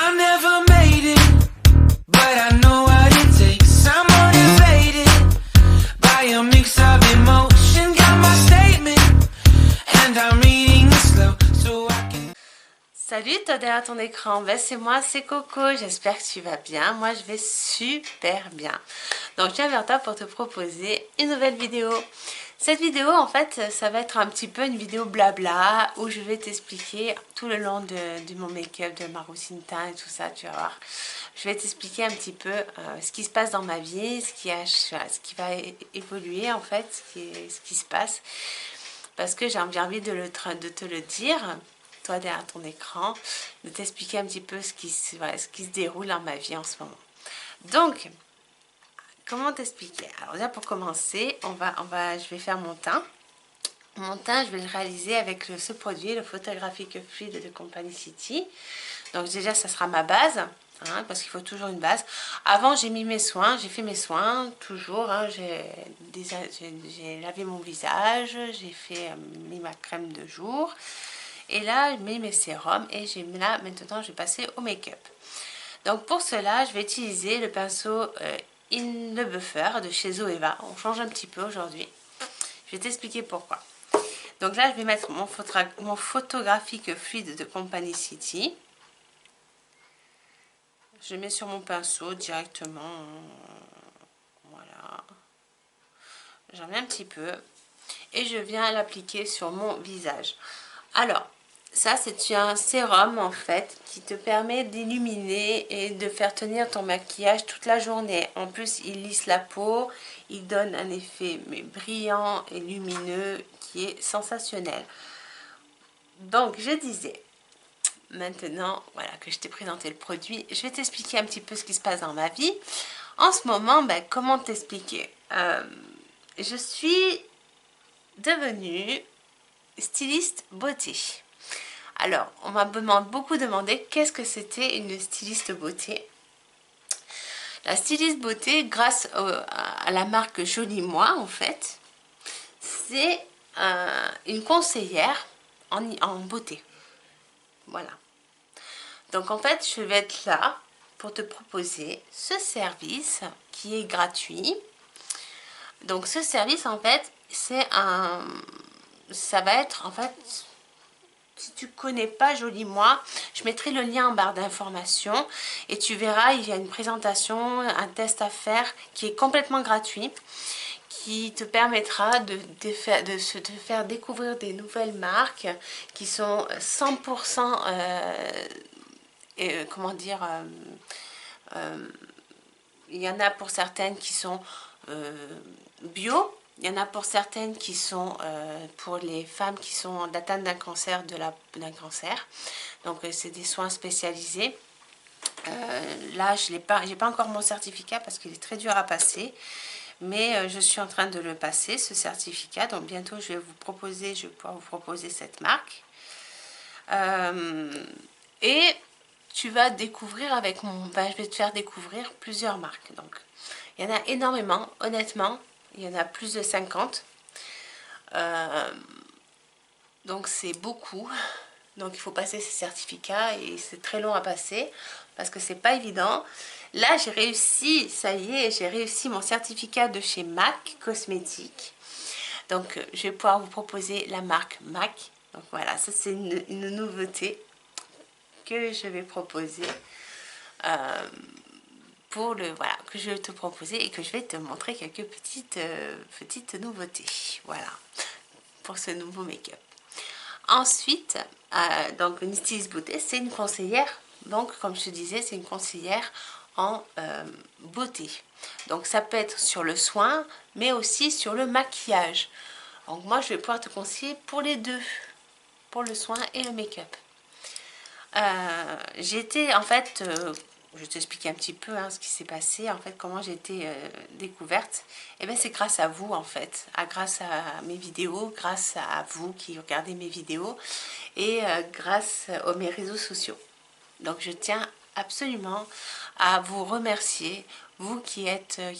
I never made it, but I know what it takes. I'm motivated by a mix of emotion. Got my statement, and I'm reading it slow so I can. Salut toi derrière ton écran, ben c'est moi, c'est Coco, j'espère que tu vas bien, moi je vais super bien. Donc je viens vers toi pour te proposer une nouvelle vidéo. Cette vidéo en fait ça va être un petit peu une vidéo blabla où je vais t'expliquer tout le long de mon make-up, de ma routine teint et tout ça, tu vas voir. Je vais t'expliquer un petit peu ce qui se passe dans ma vie, ce qui va évoluer en fait, ce qui se passe. Parce que j'ai envie de te le dire, toi derrière ton écran, de t'expliquer un petit peu ce qui se déroule dans ma vie en ce moment. Donc, comment t'expliquer? Alors déjà pour commencer, je vais faire mon teint. Mon teint, je vais le réaliser avec ce produit, le Photographic Fluid de Company City. Donc déjà, ça sera ma base, hein, parce qu'il faut toujours une base. Avant, j'ai mis mes soins, j'ai fait mes soins, toujours. Hein, j'ai lavé mon visage, mis ma crème de jour. Et là, je mets mes sérums et là, maintenant, je vais passer au make-up. Donc pour cela, je vais utiliser le pinceau In The Buffer de chez Zoeva. On change un petit peu aujourd'hui. Je vais t'expliquer pourquoi. Donc là, je vais mettre mon photographique fluide de Company City. Je mets sur mon pinceau directement. Voilà. J'en mets un petit peu. Et je viens l'appliquer sur mon visage. Alors, ça c'est un sérum en fait qui te permet d'illuminer et de faire tenir ton maquillage toute la journée. En plus, il lisse la peau, il donne un effet brillant et lumineux qui est sensationnel. Donc, je disais, maintenant, voilà que je t'ai présenté le produit, je vais t'expliquer un petit peu ce qui se passe dans ma vie. En ce moment, ben, comment t'expliquer? Je suis devenue styliste beauté. Alors, on m'a beaucoup demandé qu'est-ce que c'était une styliste beauté. La styliste beauté, grâce à la marque Jolie Moi, en fait, c'est une conseillère en beauté. Voilà. Donc, en fait, je vais être là pour te proposer ce service qui est gratuit. Donc, ce service, en fait, ça va être, en fait, si tu connais pas Jolie Moi, je mettrai le lien en barre d'informations et tu verras, il y a une présentation, un test à faire qui est complètement gratuit, qui te permettra de te faire découvrir des nouvelles marques qui sont 100% comment dire, il y en a pour certaines qui sont bio. Il y en a pour certaines qui sont pour les femmes qui sont atteintes d'un cancer, d'un cancer. Donc c'est des soins spécialisés. Là, j'ai pas encore mon certificat parce qu'il est très dur à passer. Mais je suis en train de le passer, ce certificat. Donc bientôt, je vais pouvoir vous proposer cette marque. Et tu vas découvrir je vais te faire découvrir plusieurs marques. Donc, il y en a énormément, honnêtement. Il y en a plus de 50. Donc c'est beaucoup. Donc il faut passer ces certificats et c'est très long à passer parce que c'est pas évident. Là j'ai réussi, ça y est, j'ai réussi mon certificat de chez MAC Cosmétiques. Donc je vais pouvoir vous proposer la marque MAC. Donc voilà, ça c'est une nouveauté que je vais proposer. Que je vais te proposer et que je vais te montrer quelques petites nouveautés. Voilà, pour ce nouveau make-up. Ensuite, donc une styliste beauté, c'est une conseillère. Donc, comme je te disais, c'est une conseillère en beauté. Donc, ça peut être sur le soin, mais aussi sur le maquillage. Donc, moi, je vais pouvoir te conseiller pour les deux, pour le soin et le make-up. J'ai été en fait je vais t'expliquer un petit peu ce qui s'est passé, en fait, comment j'ai été découverte. Et bien c'est grâce à vous, en fait, grâce à mes vidéos, grâce à vous qui regardez mes vidéos et grâce aux mes réseaux sociaux. Donc je tiens absolument à vous remercier, vous qui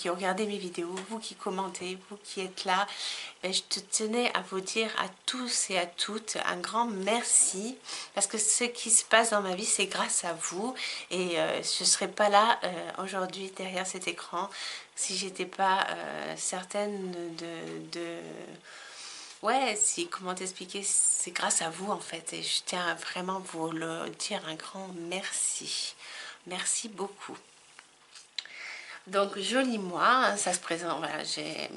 regardez mes vidéos, vous qui commentez, vous qui êtes là. Je tenais à vous dire à tous et à toutes un grand merci, parce que ce qui se passe dans ma vie, c'est grâce à vous, et je ne serais pas là aujourd'hui derrière cet écran si j'étais pas certaine ouais, si, comment t'expliquer, c'est grâce à vous en fait, et je tiens à vraiment vous le dire un grand merci. Merci beaucoup. Donc joli moi, hein, ça se présente, voilà, c'est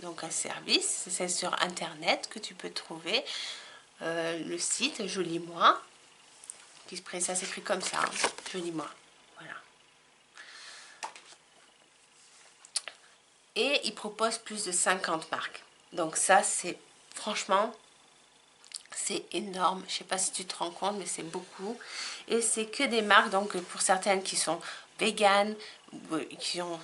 donc un service, c'est sur internet que tu peux trouver le site Joli moi, ça s'écrit comme ça, hein, Joli moi, voilà. Et il propose plus de 50 marques. Donc ça, c'est franchement, c'est énorme. Je sais pas si tu te rends compte, mais c'est beaucoup. Et c'est que des marques, donc pour certaines qui sont véganes, qui sont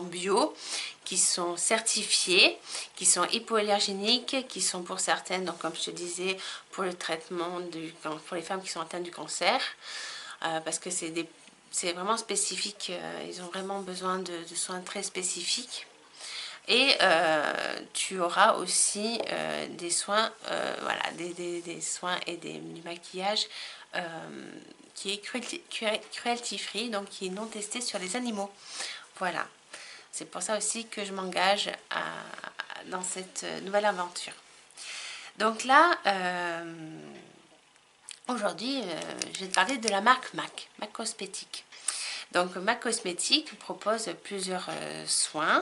bio, qui sont certifiées, qui sont hypoallergéniques, qui sont pour certaines, donc comme je te disais, pour le traitement, pour les femmes qui sont atteintes du cancer, parce que c'est vraiment spécifique, ils ont vraiment besoin de soins très spécifiques. Et tu auras aussi des soins, voilà, des soins et du maquillage qui est cruelty free, donc qui est non testé sur les animaux. Voilà, c'est pour ça aussi que je m'engage dans cette nouvelle aventure. Donc là, aujourd'hui, je vais te parler de la marque MAC Cosmétique. Donc MAC Cosmétique propose plusieurs soins,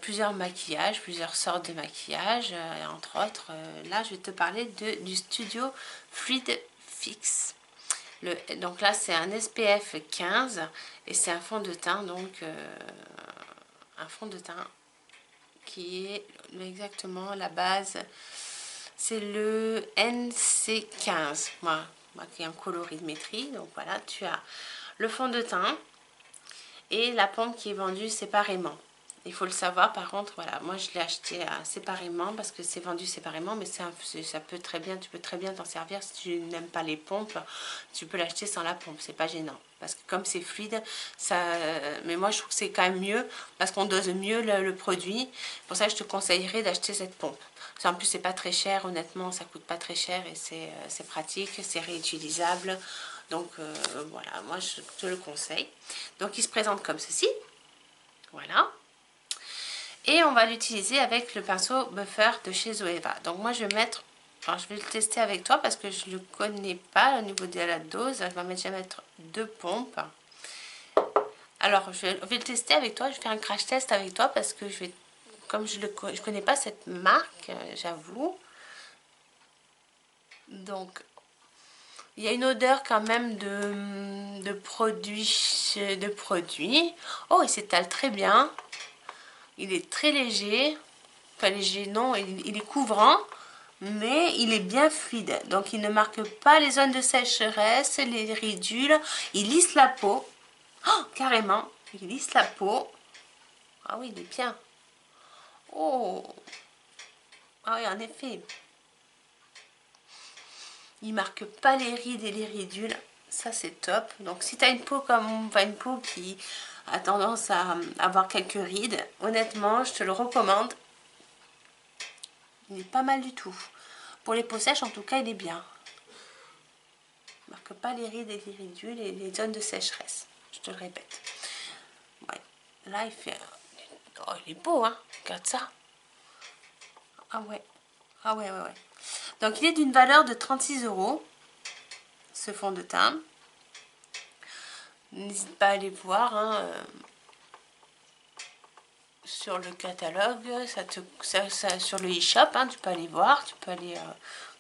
plusieurs maquillages, plusieurs sortes de maquillage, entre autres, là je vais te parler du Studio Fluid Fix. Donc là c'est un SPF 15 et c'est un fond de teint, donc un fond de teint qui est exactement la base, c'est le NC15, moi qui est un colorimétrie. Donc voilà, tu as le fond de teint et la pompe qui est vendue séparément. Il faut le savoir, par contre, voilà, moi je l'ai acheté séparément parce que c'est vendu séparément, mais ça peut très bien, tu peux très bien t'en servir si tu n'aimes pas les pompes, tu peux l'acheter sans la pompe, c'est pas gênant. Parce que comme c'est fluide, mais moi je trouve que c'est quand même mieux parce qu'on dose mieux le produit. Pour ça, je te conseillerais d'acheter cette pompe. En plus, c'est pas très cher, honnêtement, ça coûte pas très cher et c'est pratique, c'est réutilisable. Donc voilà, moi je te le conseille. Donc il se présente comme ceci, voilà. Et on va l'utiliser avec le pinceau buffer de chez Zoeva. Donc moi je vais mettre, alors je vais le tester avec toi parce que je ne le connais pas au niveau de la dose. Je vais déjà mettre 2 pompes. Alors je vais le tester avec toi, je vais faire un crash test avec toi parce que comme je connais pas cette marque, j'avoue. Donc il y a une odeur quand même de produit. Oh, il s'étale très bien. Il est très léger, pas léger non, il est couvrant, mais il est bien fluide. Donc il ne marque pas les zones de sécheresse, les ridules, il lisse la peau. Oh, carrément, il lisse la peau. Ah oui, il est bien. Oh, ah oui, en effet. Il marque pas les rides et les ridules. Ça c'est top. Donc si tu as une peau comme une peau qui a tendance à avoir quelques rides, honnêtement je te le recommande. Il est pas mal du tout. Pour les peaux sèches en tout cas il est bien. Il marque pas les rides et les ridules et les zones de sécheresse. Je te le répète. Ouais. Là il fait... Oh il est beau hein. Regarde ça. Ah ouais. Ah ouais. Donc il est d'une valeur de 36 €. Ce fond de teint. N'hésite pas à aller voir hein, sur le catalogue, sur le e-shop, hein, tu peux aller voir, tu peux aller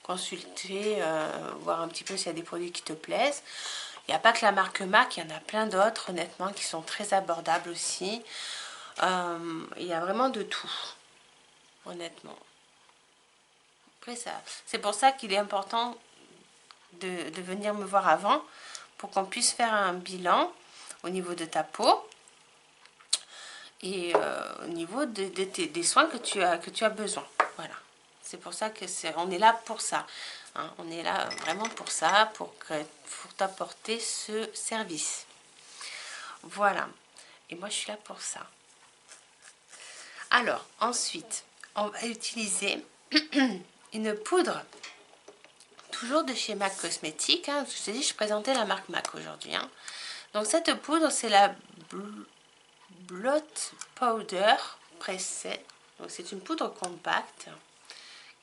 consulter, voir un petit peu s'il y a des produits qui te plaisent. Il n'y a pas que la marque MAC, il y en a plein d'autres honnêtement qui sont très abordables aussi. Il y a vraiment de tout, honnêtement. Après c'est pour ça qu'il est important de venir me voir avant, pour qu'on puisse faire un bilan au niveau de ta peau et au niveau des soins que tu as besoin. Voilà, C'est pour ça que on est là pour ça. Hein. On est là vraiment pour ça, pour t'apporter ce service. Voilà. Et moi, je suis là pour ça. Alors, ensuite, on va utiliser une poudre, toujours de chez MAC Cosmétiques. Hein. Je t'ai dit, je présentais la marque MAC aujourd'hui. Hein. Donc, cette poudre, c'est la Blot Powder Pressée. Donc, c'est une poudre compacte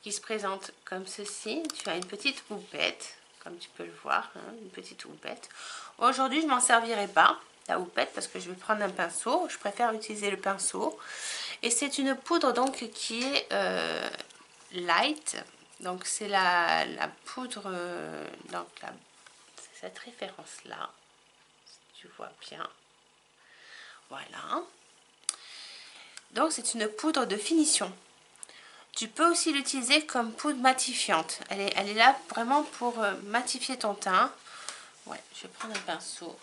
qui se présente comme ceci. Tu as une petite houppette, comme tu peux le voir, hein, une petite houppette. Aujourd'hui, je m'en servirai pas, la houppette, parce que je vais prendre un pinceau. Je préfère utiliser le pinceau. Et c'est une poudre donc qui est light. Donc c'est la poudre, donc c'est cette référence là, si tu vois bien. Voilà. Donc c'est une poudre de finition. Tu peux aussi l'utiliser comme poudre matifiante. Elle est là vraiment pour matifier ton teint. Ouais, je vais prendre un pinceau.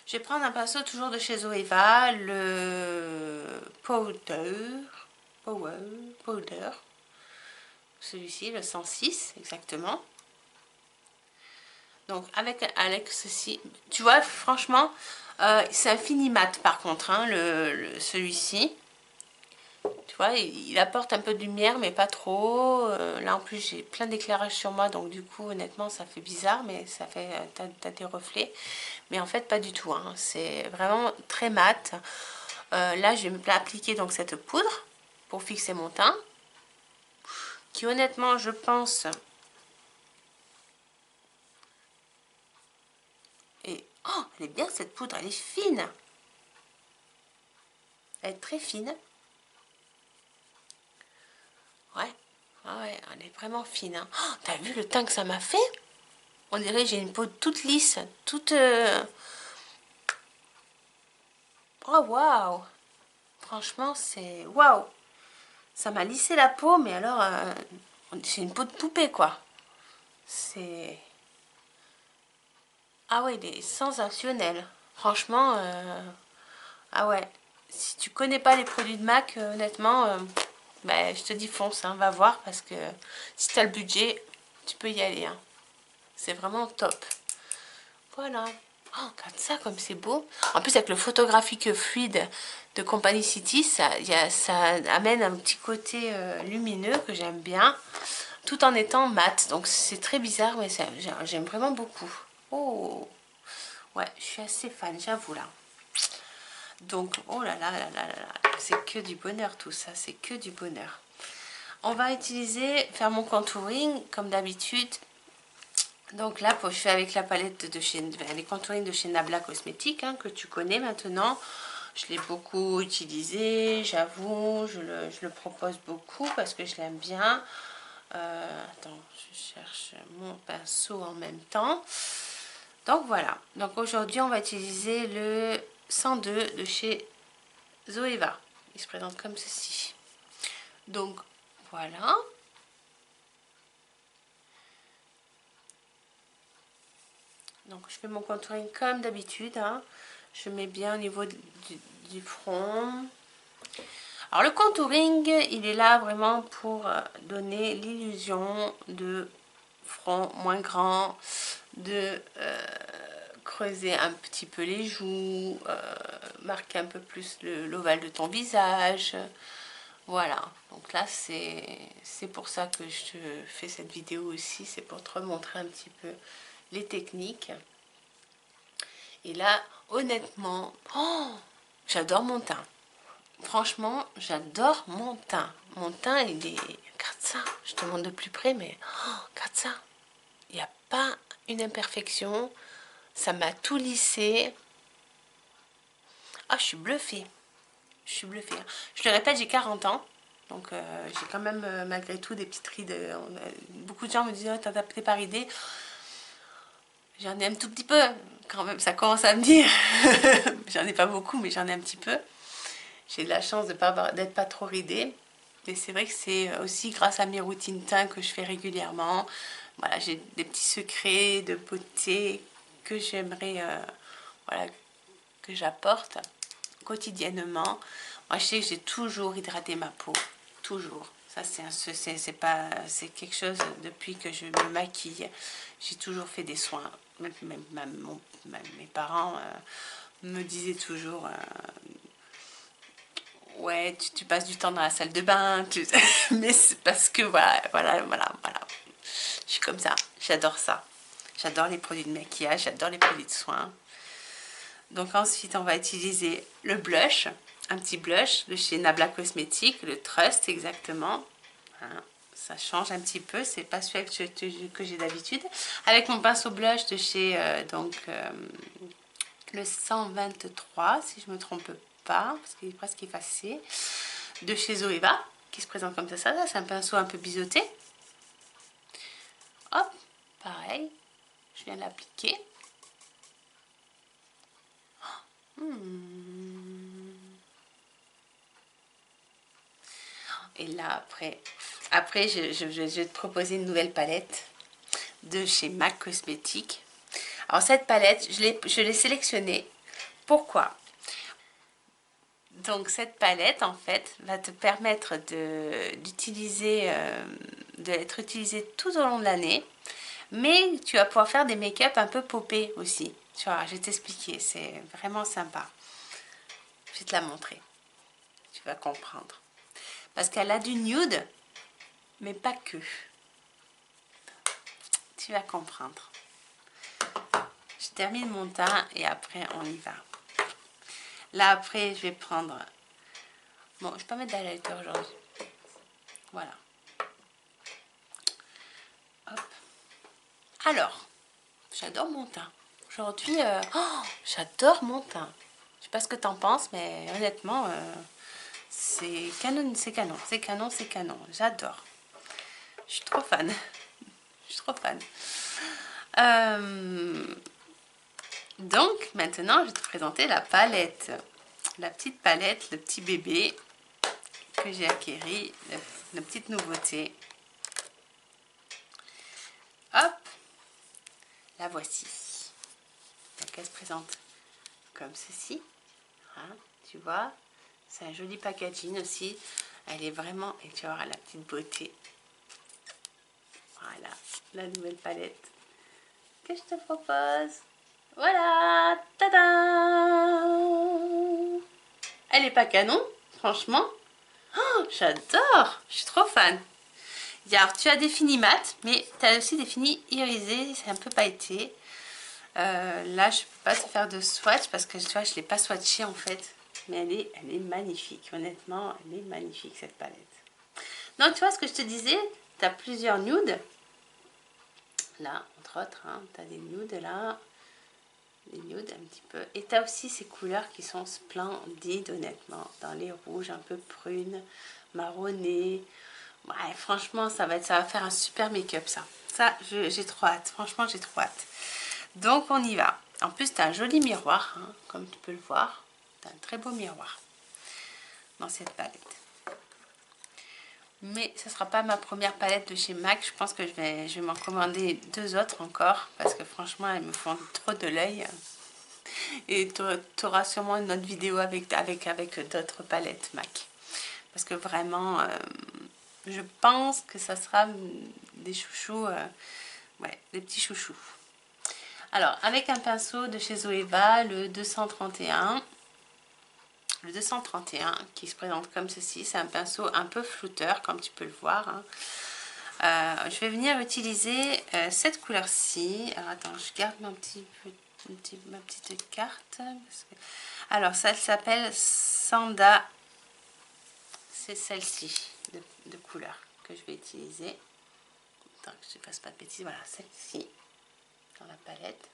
Je vais prendre un pinceau toujours de chez Zoeva, le Powder. Celui-ci, le 106 exactement. Donc avec ceci, tu vois, franchement, c'est un fini mat par contre, hein, celui-ci. Tu vois, il apporte un peu de lumière, mais pas trop. Là, en plus, j'ai plein d'éclairage sur moi, donc du coup, honnêtement, ça fait bizarre, mais ça fait, t'as des reflets. Mais en fait, pas du tout. Hein. C'est vraiment très mat. Là, je vais appliquer donc cette poudre pour fixer mon teint, qui honnêtement, je pense... Et oh, elle est bien cette poudre, elle est fine. Elle est très fine. Ouais, ouais, elle est vraiment fine. Hein. Oh, t'as vu le teint que ça m'a fait? On dirait que j'ai une peau toute lisse, toute... Oh, waouh! Franchement, c'est... Waouh! Ça m'a lissé la peau, mais alors... c'est une peau de poupée, quoi. C'est... Ah ouais, il est sensationnel. Franchement, ah ouais. Si tu connais pas les produits de MAC, honnêtement... Ben, je te dis fonce, hein, va voir parce que si tu as le budget, tu peux y aller. Hein. C'est vraiment top. Voilà. Oh, regarde ça comme c'est beau. En plus avec le photographique fluide de Company City, ça amène un petit côté lumineux que j'aime bien, tout en étant mat. Donc c'est très bizarre, mais j'aime vraiment beaucoup. Oh, ouais, je suis assez fan, j'avoue là. Donc, oh là là là là là, c'est que du bonheur tout ça, c'est que du bonheur. On va faire mon contouring comme d'habitude. Donc là, je fais avec la palette de chez, les contouring de chez Nabla Cosmétiques, hein, que tu connais maintenant. Je l'ai beaucoup utilisé, j'avoue, je le propose beaucoup parce que je l'aime bien. Attends, je cherche mon pinceau en même temps. Donc voilà, donc aujourd'hui on va utiliser le 102 de chez Zoeva. Il se présente comme ceci. Donc voilà. Donc je fais mon contouring comme d'habitude. Hein. Je mets bien au niveau du front. Alors le contouring, il est là vraiment pour donner l'illusion de front moins grand, de creuser un petit peu les joues, marquer un peu plus l'ovale de ton visage. Voilà, donc là c'est pour ça que je te fais cette vidéo aussi, c'est pour te remontrer un petit peu les techniques. Et là, honnêtement, oh, j'adore mon teint. Franchement, j'adore mon teint. Mon teint, il est... Regarde ça, je te montre de plus près, mais... Oh, regarde ça. Il n'y a pas une imperfection. Ça m'a tout lissé. Ah, je suis bluffée. Je suis bluffée. Je le répète, j'ai 40 ans. Donc, j'ai quand même, malgré tout, des petites rides. Beaucoup de gens me disent, oh, t'es pas ridée. J'en ai un tout petit peu. Quand même, ça commence à venir. J'en ai pas beaucoup, mais j'en ai un petit peu. J'ai de la chance d'être pas trop ridée. Mais c'est vrai que c'est aussi grâce à mes routines teint que je fais régulièrement. Voilà, j'ai des petits secrets de beauté que j'aimerais, voilà, que j'apporte. quotidiennement. Moi, je sais que j'ai toujours hydraté ma peau. Toujours. Ça, c'est quelque chose depuis que je me maquille. J'ai toujours fait des soins. Mes parents me disaient toujours ouais, tu passes du temps dans la salle de bain. Mais c'est parce que voilà. Je suis comme ça. J'adore ça. J'adore les produits de maquillage. J'adore les produits de soins. Donc ensuite, on va utiliser le blush. Un petit blush de chez Nabla Cosmetics, le Trust exactement. Voilà. Ça change un petit peu, c'est pas celui que j'ai d'habitude. Avec mon pinceau blush de chez le 123, si je me trompe pas, parce qu'il est presque effacé, de chez Zoeva, qui se présente comme ça. C'est un pinceau un peu biseauté. Hop, pareil, je viens de l'appliquer. Et là, après je vais te proposer une nouvelle palette de chez MAC Cosmetics. Alors cette palette, je l'ai sélectionnée. Pourquoi? Donc cette palette, en fait, va te permettre d'utiliser, d'être utilisée tout au long de l'année. Mais tu vas pouvoir faire des make-up un peu popés aussi. Tu vois, je vais t'expliquer, c'est vraiment sympa. Je vais te la montrer. Tu vas comprendre. Parce qu'elle a du nude, mais pas que. Tu vas comprendre. Je termine mon teint et après on y va. Là après je vais prendre... Bon, je vais pas mettre d'highlighter aujourd'hui. Voilà. Hop. Alors, j'adore mon teint. Aujourd'hui, j'adore mon teint. Je sais pas ce que t'en penses, mais honnêtement, c'est canon, c'est canon, c'est canon, c'est canon. J'adore. Je suis trop fan. Je suis trop fan. Donc, maintenant, je vais te présenter la palette. La petite palette, le petit bébé que j'ai acquéri, la petite nouveauté. Hop, la voici. Donc, elle se présente comme ceci. Hein, tu vois, c'est un joli packaging aussi. Elle est vraiment, et tu vas voir la petite beauté. Voilà, la nouvelle palette que je te propose. Voilà, tada! Elle est pas canon, franchement. Oh, j'adore, je suis trop fan. Alors, tu as des finis mat, mais tu as aussi des finis irisés, c'est un peu pailleté. Là, je peux pas te faire de swatch parce que tu vois, je l'ai pas swatché en fait. Mais elle est magnifique, honnêtement, elle est magnifique cette palette. Donc, tu vois ce que je te disais, tu as plusieurs nudes. Là, entre autres, hein, tu as des nudes là. Des nudes un petit peu. Et tu as aussi ces couleurs qui sont splendides, honnêtement. Dans les rouges un peu prunes, marronnées. Ouais, franchement, ça va faire un super make-up, ça. Ça, j'ai trop hâte. Franchement, j'ai trop hâte. Donc, on y va. En plus, tu as un joli miroir, hein, comme tu peux le voir. Tu as un très beau miroir dans cette palette. Mais ce ne sera pas ma première palette de chez MAC. Je pense que je vais m'en commander 2 autres encore. Parce que franchement, elles me font trop de l'œil. Et tu auras sûrement une autre vidéo avec d'autres palettes MAC. Parce que vraiment, je pense que ça sera des chouchous. Ouais, des petits chouchous. Alors, avec un pinceau de chez Zoeva, le 231. Le 231 qui se présente comme ceci. C'est un pinceau un peu flouteur, comme tu peux le voir. Hein. Je vais venir utiliser cette couleur-ci. Alors, attends, je garde ma petite carte. Alors, ça s'appelle Sanda. C'est celle-ci de couleur que je vais utiliser. Attends, que je ne fasse pas de bêtises. Voilà, celle-ci dans la palette.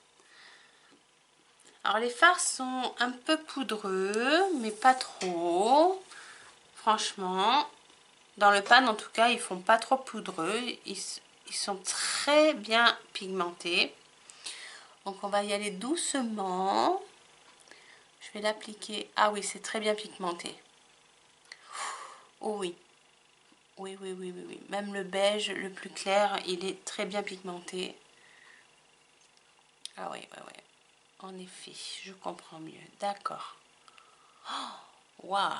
Alors les fards sont un peu poudreux, mais pas trop. Franchement, dans le pan en tout cas, ils font pas trop poudreux. Ils sont très bien pigmentés. Donc on va y aller doucement. Je vais l'appliquer. Ah oui, c'est très bien pigmenté. Oh oui. Oui. Même le beige, le plus clair, il est très bien pigmenté. Ah oui. En effet, je comprends mieux. D'accord. Waouh!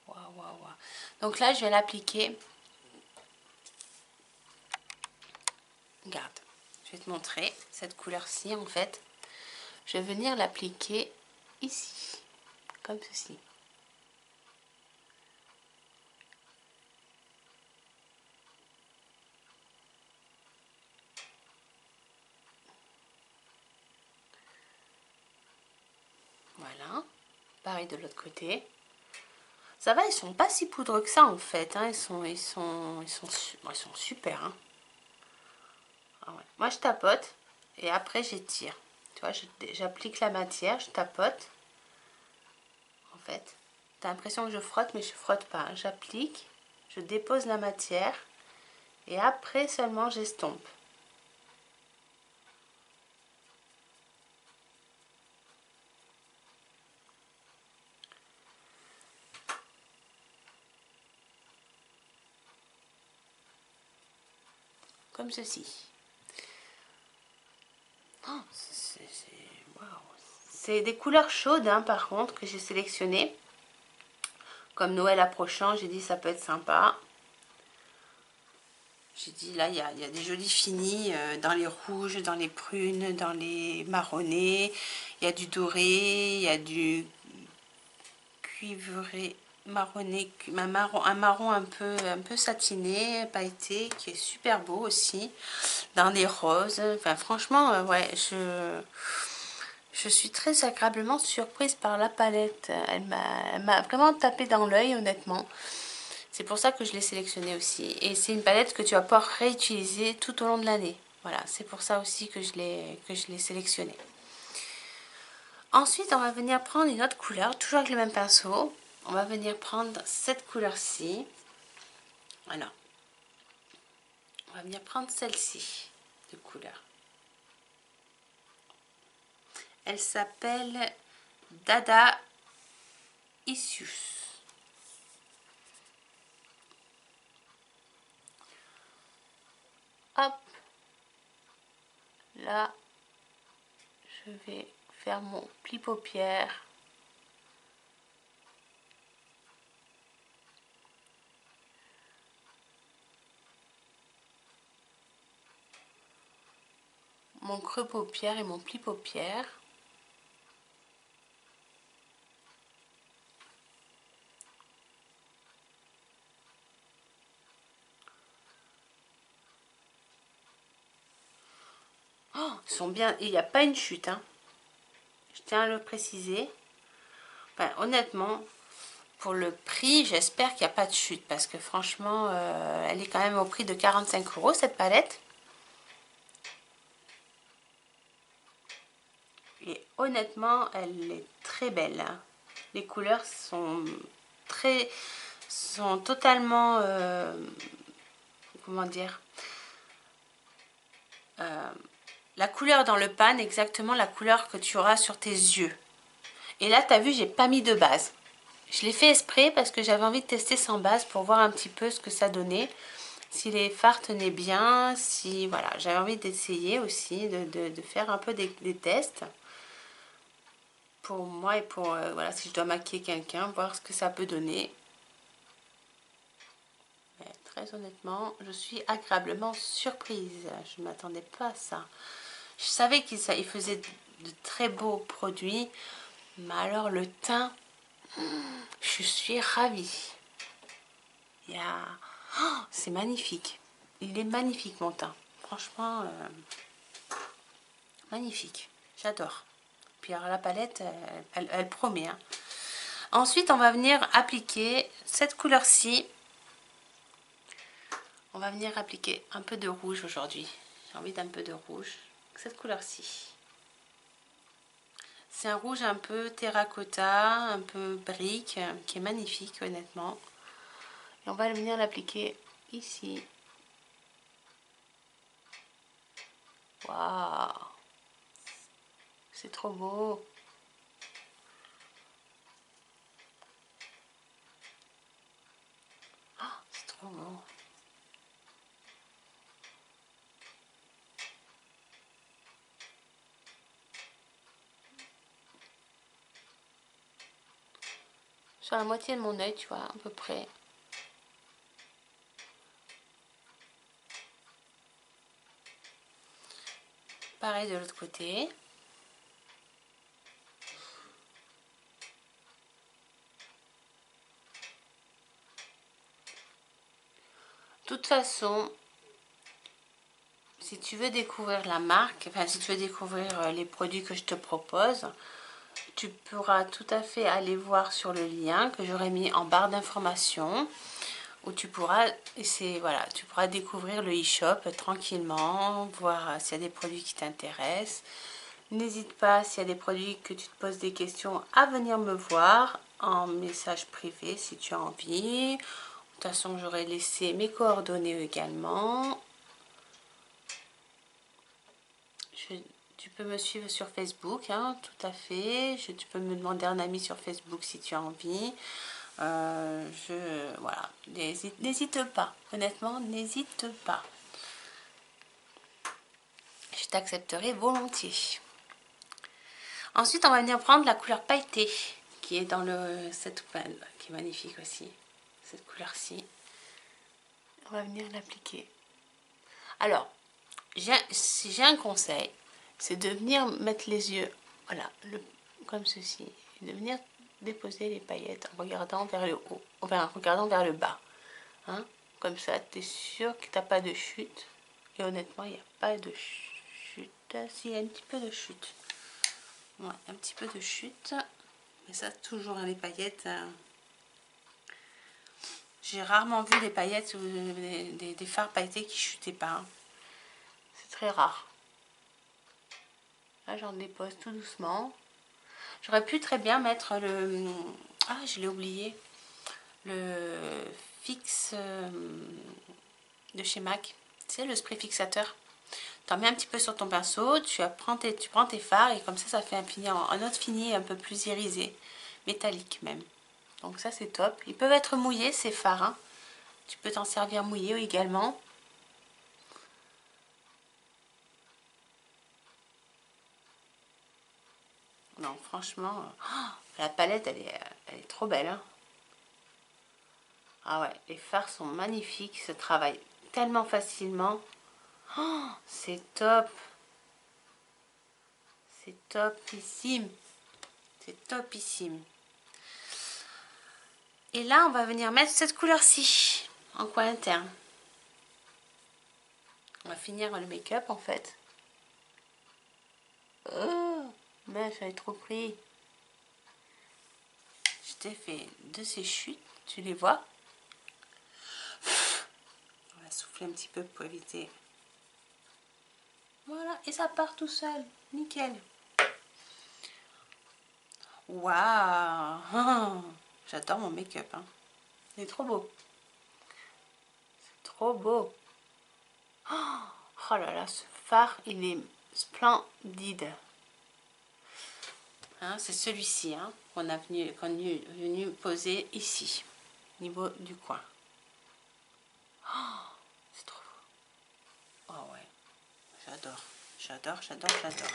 Waouh, waouh, waouh. Donc là, je vais l'appliquer. Regarde, je vais te montrer cette couleur-ci en fait. Je vais venir l'appliquer ici, comme ceci. Voilà. Pareil de l'autre côté. Ça va, ils sont pas si poudreux que ça en fait. Hein. Ils sont super. Hein. Ah ouais. Moi, je tapote et après j'étire. Tu vois, j'applique la matière, je tapote. En fait, tu as l'impression que je frotte, mais je frotte pas. J'applique, je dépose la matière et après seulement j'estompe. Comme ceci. Oh, wow. C'est des couleurs chaudes hein, par contre que j'ai sélectionnées. Comme Noël approchant, j'ai dit ça peut être sympa. J'ai dit là il y a des jolis finis dans les rouges, dans les prunes, dans les marronnés. Il y a du doré, il y a du cuivré, marronné, un marron un peu satiné, pailleté, qui est super beau aussi. Dans les roses. Enfin franchement, ouais, je suis très agréablement surprise par la palette. Elle m'a vraiment tapé dans l'œil, honnêtement. C'est pour ça que je l'ai sélectionnée aussi. Et c'est une palette que tu vas pouvoir réutiliser tout au long de l'année. Voilà, c'est pour ça aussi que je l'ai sélectionnée. Ensuite, on va venir prendre une autre couleur, toujours avec le même pinceau. On va venir prendre cette couleur-ci. Voilà. On va venir prendre celle-ci de couleur. Elle s'appelle Dada Issues. Hop, là, je vais faire mon pli paupière. Mon creux paupière et mon pli paupière. Oh, ils sont bien, il n'y a pas une chute, hein. Je tiens à le préciser. Enfin, honnêtement, pour le prix, j'espère qu'il n'y a pas de chute parce que franchement, elle est quand même au prix de 45 € cette palette. Et honnêtement, elle est très belle. Hein. Les couleurs sont totalement, comment dire, la couleur dans le pan, exactement la couleur que tu auras sur tes yeux. Et là, tu as vu, j'ai pas mis de base. Je l'ai fait exprès parce que j'avais envie de tester sans base pour voir un petit peu ce que ça donnait. Si les fards tenaient bien, si voilà, j'avais envie d'essayer aussi, de faire un peu des tests. Pour moi et pour, voilà, si je dois maquiller quelqu'un, voir ce que ça peut donner. Mais très honnêtement, je suis agréablement surprise. Je ne m'attendais pas à ça. Je savais qu'il faisait de très beaux produits, mais alors le teint, je suis ravie. Il y a... Oh, c'est magnifique. Il est magnifique mon teint. Franchement, magnifique. J'adore. Puis alors la palette, elle promet. Hein. Ensuite, on va venir appliquer cette couleur-ci. On va venir appliquer un peu de rouge aujourd'hui. J'ai envie d'un peu de rouge. Cette couleur-ci. C'est un rouge un peu terracotta, un peu brique, qui est magnifique honnêtement. Et on va venir l'appliquer ici. Waouh! C'est trop beau! Oh, c'est trop beau! sur la moitié de mon œil, tu vois, à peu près. Pareil de l'autre côté. De toute façon, si tu veux découvrir la marque, enfin si tu veux découvrir les produits que je te propose, tu pourras tout à fait aller voir sur le lien que j'aurai mis en barre d'informations, où tu pourras, voilà, tu pourras découvrir le e-shop tranquillement, voir s'il y a des produits qui t'intéressent. N'hésite pas, s'il y a des produits que tu te poses des questions, à venir me voir en message privé si tu as envie. De toute façon, j'aurai laissé mes coordonnées également. Tu peux me suivre sur Facebook, hein, tout à fait. Tu peux me demander un ami sur Facebook si tu as envie. Voilà, n'hésite pas. Honnêtement, n'hésite pas. Je t'accepterai volontiers. Ensuite, on va venir prendre la couleur pailletée qui est dans cette toupane, qui est magnifique aussi. Cette couleur-ci. On va venir l'appliquer. Alors, si j'ai un conseil, c'est de venir mettre les yeux, voilà, comme ceci, et de venir déposer les paillettes en regardant vers le haut, enfin en regardant vers le bas. Hein, comme ça, tu es sûr que tu n'as pas de chute. Et honnêtement, il n'y a pas de chute. Si, il y a un petit peu de chute. Ouais, un petit peu de chute. Mais ça, toujours les paillettes. J'ai rarement vu des paillettes ou des fards pailletés qui chutaient pas. Hein. C'est très rare. Là, j'en dépose tout doucement. J'aurais pu très bien mettre le... Ah, je l'ai oublié. Le fixe de chez MAC. Tu sais, le spray fixateur. Tu en mets un petit peu sur ton pinceau, tu prends tes fards et comme ça fait un autre fini un peu plus irisé, métallique même. Donc ça c'est top. Ils peuvent être mouillés ces fards. Hein. Tu peux t'en servir mouillé également. Non, franchement, la palette elle est trop belle. Hein. Ah ouais, les fards sont magnifiques, ils se travaillent tellement facilement. Oh, c'est top. C'est topissime. C'est topissime. Et là, on va venir mettre cette couleur-ci en coin interne. On va finir le make-up en fait. Oh, mais j'avais trop pris. Je t'ai fait de ces chutes, tu les vois? On va souffler un petit peu pour éviter. Voilà, et ça part tout seul. Nickel. Waouh! J'adore mon make-up. Hein. Il est trop beau. C'est trop beau. Oh là là, ce fard, il est splendide. Hein, c'est celui-ci hein, qu'on est venu poser ici, au niveau du coin. Oh, c'est trop beau. Oh ouais, j'adore, j'adore, j'adore, j'adore.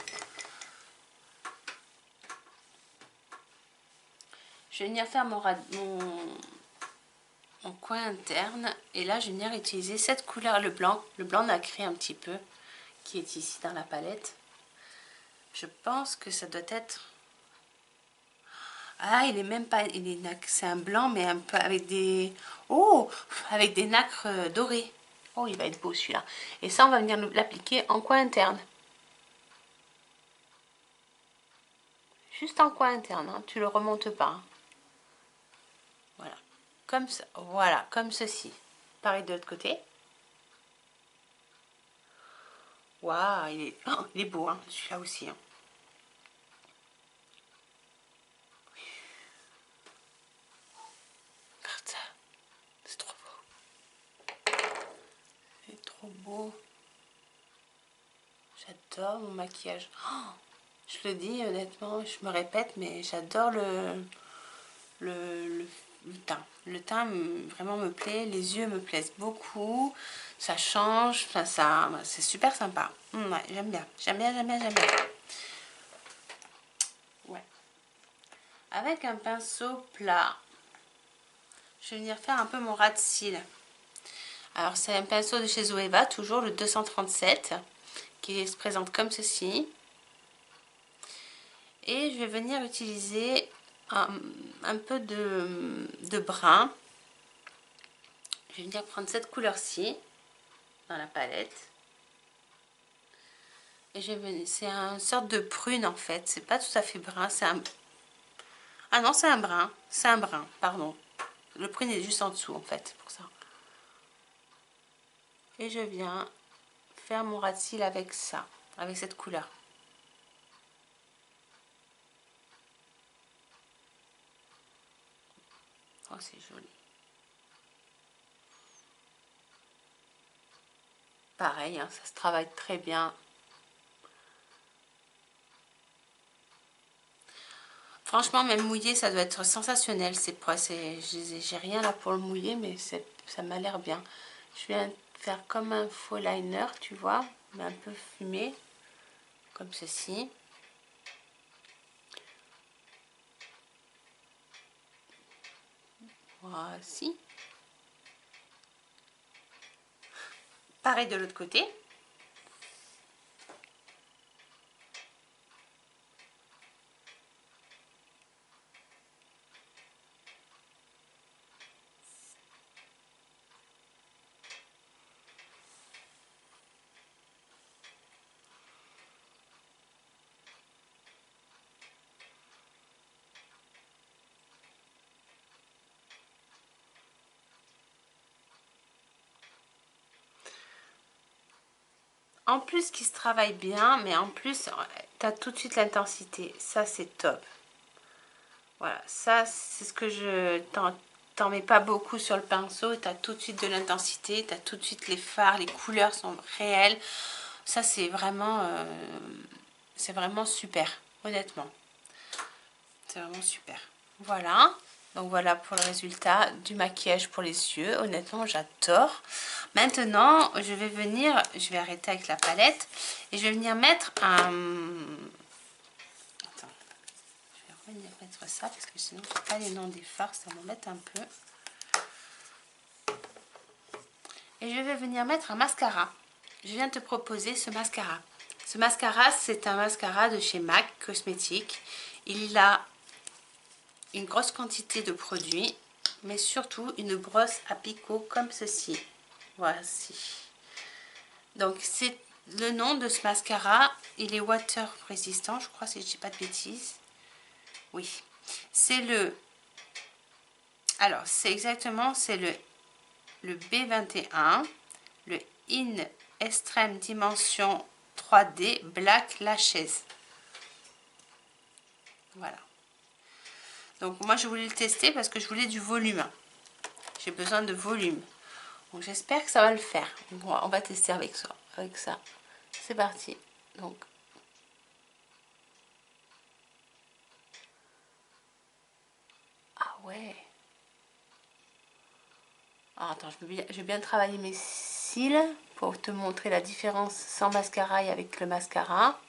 Je vais venir faire mon coin interne et là je vais venir utiliser cette couleur, le blanc nacré un petit peu, qui est ici dans la palette. Je pense que ça doit être... Ah, il est même pas... C'est un blanc, mais un peu avec des... Oh, avec des nacres dorés. Oh, il va être beau celui-là. Et ça, on va venir l'appliquer en coin interne. Juste en coin interne, hein. Tu le remontes pas. Hein. Voilà. Comme ça. Voilà, comme ceci. Pareil de l'autre côté. Waouh, il est beau, hein, celui-là aussi. Hein. C'est trop beau. C'est trop beau. J'adore mon maquillage. Oh, je le dis honnêtement, je me répète, mais j'adore le teint. Le teint vraiment me plaît, les yeux me plaisent beaucoup. Ça change, enfin, c'est super sympa. Ouais, j'aime bien. J'aime bien, j'aime bien, j'aime bien. Ouais. Avec un pinceau plat, je vais venir faire un peu mon ras de cils. Alors c'est un pinceau de chez Zoeva, toujours le 237, qui se présente comme ceci. Et je vais venir utiliser un peu de brun. Je vais venir prendre cette couleur-ci dans la palette. Et c'est une sorte de prune en fait, c'est pas tout à fait brun, c'est un... Ah non, c'est un brun, pardon. Le prune est juste en dessous en fait, pour ça. Et je viens faire mon ras de cils avec ça, avec cette couleur. Oh, c'est joli. Pareil, hein, ça se travaille très bien. Franchement, même mouillé, ça doit être sensationnel. J'ai rien là pour le mouiller, mais ça m'a l'air bien. Je viens faire comme un faux liner, tu vois, mais un peu fumé, comme ceci. Voici. Pareil de l'autre côté. En plus qui se travaille bien, mais en plus tu as tout de suite l'intensité. Ça c'est top. Voilà, ça c'est ce que je t'en mets pas beaucoup sur le pinceau. Tu as tout de suite de l'intensité, tu as tout de suite les fards, les couleurs sont réelles. Ça c'est vraiment super, honnêtement. C'est vraiment super. Voilà. Donc voilà pour le résultat du maquillage pour les yeux. Honnêtement, j'adore. Maintenant, je vais arrêter avec la palette et je vais venir mettre un... Attends, je vais revenir mettre ça parce que sinon, je n'ai pas les noms des fards, ça m'embête un peu. Et je vais venir mettre un mascara. Je viens te proposer ce mascara. Ce mascara, c'est un mascara de chez MAC Cosmétiques. Il a une grosse quantité de produits, mais surtout une brosse à picot comme ceci. Voici. Donc c'est le nom de ce mascara. Il est water résistant, je crois, si je dis pas de bêtises. Oui, c'est le... Alors c'est exactement, c'est le B21, le In Extreme Dimension 3D Black Lashes. Voilà. Donc moi je voulais le tester parce que je voulais du volume. J'ai besoin de volume. Donc j'espère que ça va le faire. Bon, on va tester avec ça. C'est parti. Donc ah ouais. Ah, attends, je vais bien travailler mes cils pour te montrer la différence sans mascara et avec le mascara.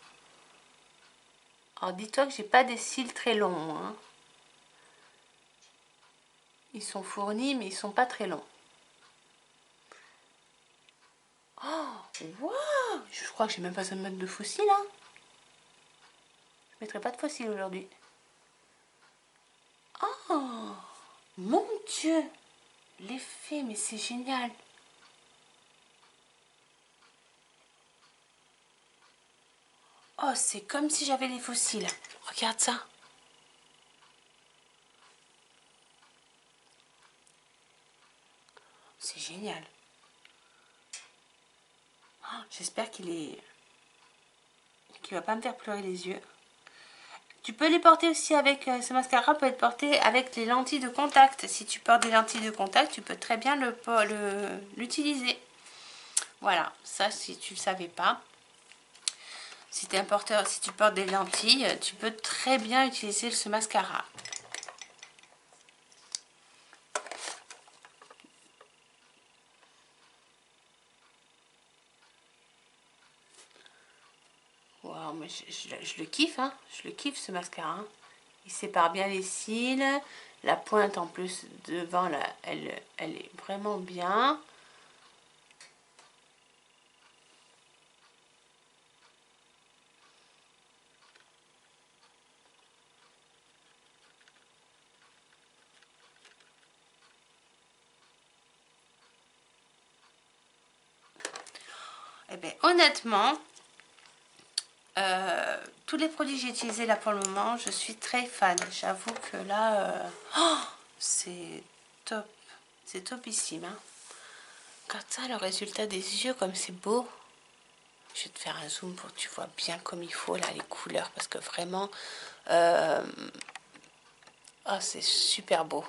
Alors dis-toi que j'ai pas des cils très longs, hein. Ils sont fournis, mais ils sont pas très longs. Oh, wow! Je crois que j'ai même pas besoin de mettre de faux cils, hein. Je mettrai pas de faux cils aujourd'hui. Oh, mon Dieu! L'effet, mais c'est génial! Oh, c'est comme si j'avais les faux cils. Regarde ça. C'est génial. Oh, j'espère qu'il va pas me faire pleurer les yeux. Tu peux les porter aussi avec ce mascara, peut être porté avec les lentilles de contact. Si tu portes des lentilles de contact, tu peux très bien l'utiliser. Voilà, ça si tu ne le savais pas. Si tu es un porteur, si tu portes des lentilles, tu peux très bien utiliser ce mascara. Wow, mais je le kiffe, hein. Je le kiffe ce mascara. Hein. Il sépare bien les cils, La pointe en plus devant là, elle est vraiment bien. Eh bien, honnêtement, tous les produits que j'ai utilisés là pour le moment, je suis très fan. J'avoue que là, oh, c'est top. C'est topissime. Hein. Quand ça, le résultat des yeux, comme c'est beau. Je vais te faire un zoom pour que tu vois bien comme il faut là les couleurs. Parce que vraiment, oh, c'est super beau.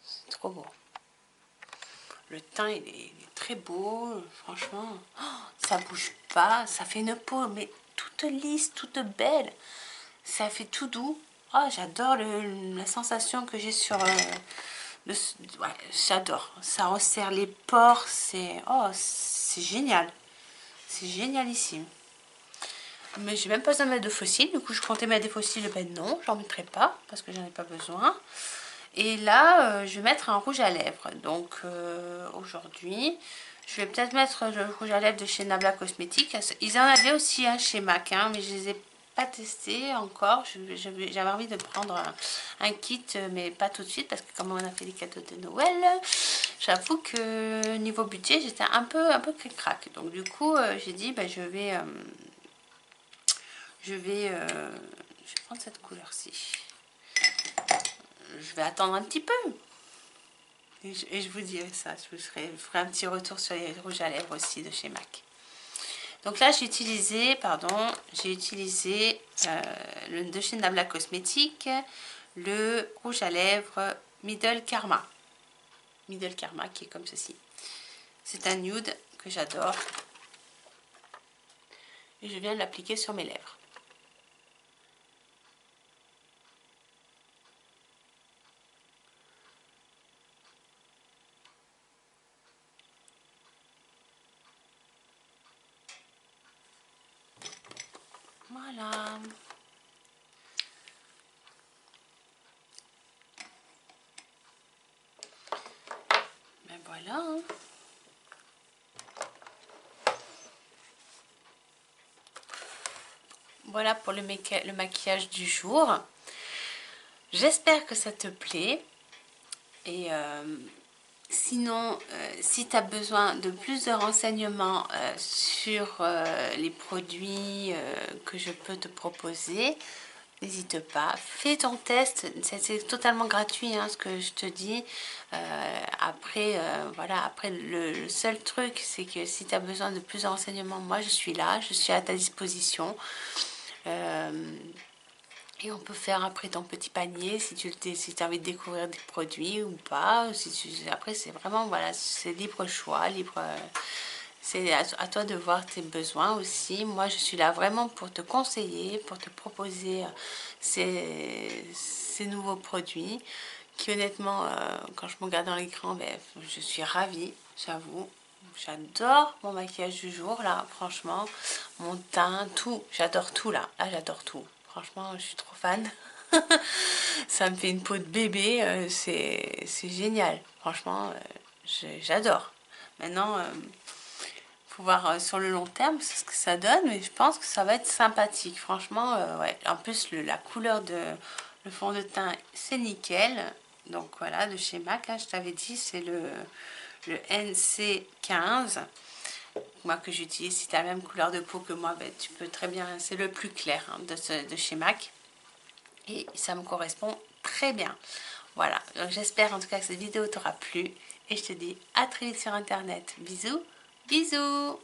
C'est trop beau. Le teint, il est très beau, franchement. Oh, ça bouge pas, ça fait une peau, mais toute lisse, toute belle. Ça fait tout doux. Oh, j'adore la sensation que j'ai sur ouais, j'adore. Ça resserre les pores, c'est génial. C'est génialissime. Mais j'ai même pas besoin de mettre de fossiles. Du coup, je comptais mettre des fossiles. Ben non, j'en mettrai pas parce que j'en ai pas besoin. Et là, je vais mettre un rouge à lèvres. Donc, aujourd'hui, je vais peut-être mettre le rouge à lèvres de chez Nabla Cosmetics. Ils en avaient aussi un chez MAC, hein, mais je les ai pas testés encore. J'avais envie de prendre un kit, mais pas tout de suite parce que comme on a fait les cadeaux de Noël, j'avoue que niveau budget, j'étais un peu cric-crac. Donc, du coup, j'ai dit, ben, je vais prendre cette couleur-ci. Je vais attendre un petit peu. Et je vous dirai ça. Je ferai un petit retour sur les rouges à lèvres aussi de chez MAC. Donc là, j'ai utilisé le de chez Nabla Cosmetics, le rouge à lèvres Middle Karma. Middle Karma qui est comme ceci. C'est un nude que j'adore. Et je viens de l'appliquer sur mes lèvres. Voilà. Ben voilà. Hein. Voilà pour le maquillage du jour. J'espère que ça te plaît. Et sinon, si tu as besoin de plus de renseignements sur les produits que je peux te proposer, n'hésite pas, fais ton test, c'est totalement gratuit hein, ce que je te dis. Après, voilà, après le seul truc, c'est que si tu as besoin de plus de renseignements, moi je suis là, je suis à ta disposition. Et on peut faire après ton petit panier si tu as envie de découvrir des produits ou pas. Après, c'est vraiment, voilà, c'est libre choix, c'est à toi de voir tes besoins aussi. Moi, je suis là vraiment pour te conseiller, pour te proposer ces nouveaux produits qui, honnêtement, quand je me regarde dans l'écran, ben, je suis ravie, j'avoue. J'adore mon maquillage du jour, là, franchement. Mon teint, tout. J'adore tout, là. Là, j'adore tout. Franchement, je suis trop fan. Ça me fait une peau de bébé. C'est génial. Franchement, j'adore. Maintenant, faut voir sur le long terme ce que ça donne. Mais je pense que ça va être sympathique. Franchement, ouais. En plus, la couleur de le fond de teint, c'est nickel. Donc voilà, de chez MAC. Hein, je t'avais dit, c'est le NC15. Moi que j'utilise, si tu as la même couleur de peau que moi, ben, tu peux très bien, c'est le plus clair hein, de chez MAC et ça me correspond très bien. Voilà, donc j'espère en tout cas que cette vidéo t'aura plu et je te dis à très vite sur internet. Bisous, bisous.